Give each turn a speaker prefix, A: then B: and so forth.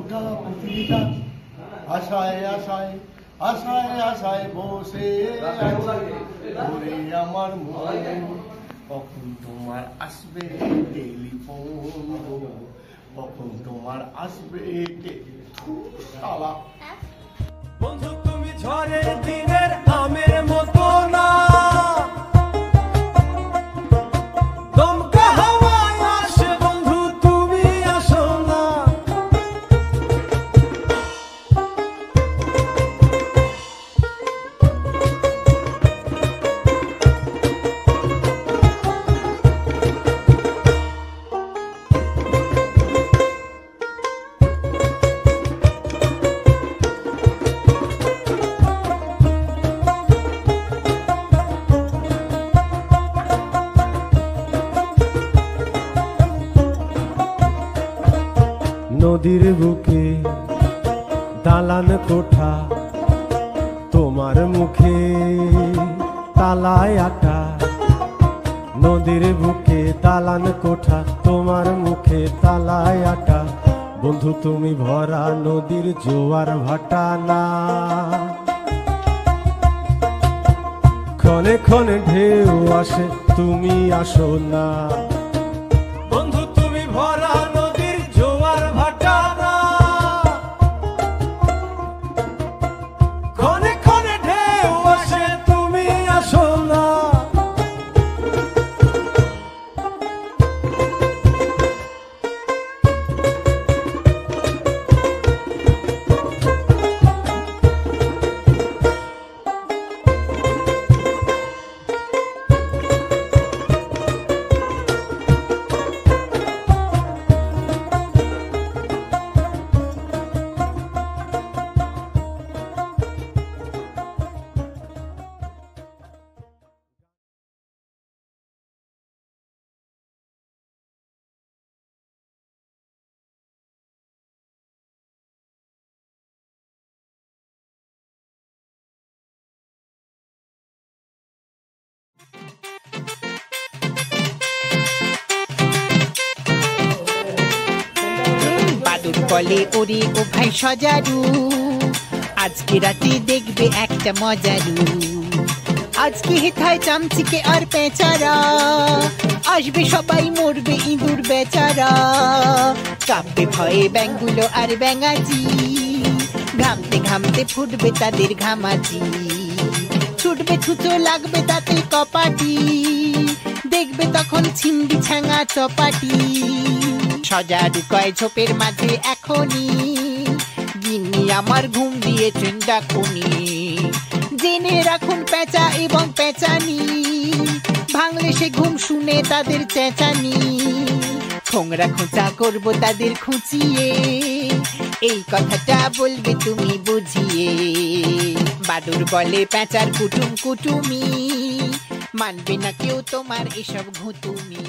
A: গোটা পৃথিবীটা আশায় আশায় আশায় আশায় বসে আছে আমার মন। কখন তোমার আসবে টেলিফোন, কখন তোমার আসবে শালা।
B: বন্ধু তুমি ঝড়ের দিনের আমের মতো না, দমকা হাওয়ায় আসে বন্ধু তুমি আসো না। নদীর বুকে দালান কোঠা, তোমার মুখে তালায় আটা। নদীর বুকে দালান কোঠা, তোমার মুখে তালায় আটা। বন্ধু তুমি ভরা নদীর জোয়ার ভাটা না, ক্ষণে ক্ষণে ঢেউ আসে তুমি আসো না। বন্ধু তুমি ভরা নদীর জোয়ার ভাটা না, ক্ষণে ক্ষণে ঢেউ আসে তুমি আসো না।
C: বাদুর বলে ওরে ও ভাই সজারু, আজকে রাতে দেখবে একটা মজারু। আজকে হেথায় চামচিকে আর পেঁচারা, আসবে সবাই মরবে ইঁদুর বেচারা। কাঁপবে ভয়ে ব্যাঙগুলো আর ব্যাঙাচি, ঘামতে ঘামতে ফুটবে তাদের ঘামাচি। ছুটবে ছুঁচো লাগবে তাতে কপাটি, দেখবে তখন ছিন্দি ছাঙা চপাটি। সজারু কয় ঝোপের মাঝে এখনই, গিন্নি আমার ঘুম দিয়েছেন ডাকুনি। জেনে রাখুন পেঁচা এবং পেঁচানি, ভাঙলে সে ঘুম শুনে তাদের চেঁচানি। খোংরা খোঁচা করবো তাদের খুঁচিয়ে, এই কথাটা বলবে তুমি বুঝিয়ে। বাদুর বলে পেঁচার কুটুম কুটুমি, মানবে না কেউ তোমার এসব ঘুতুমি।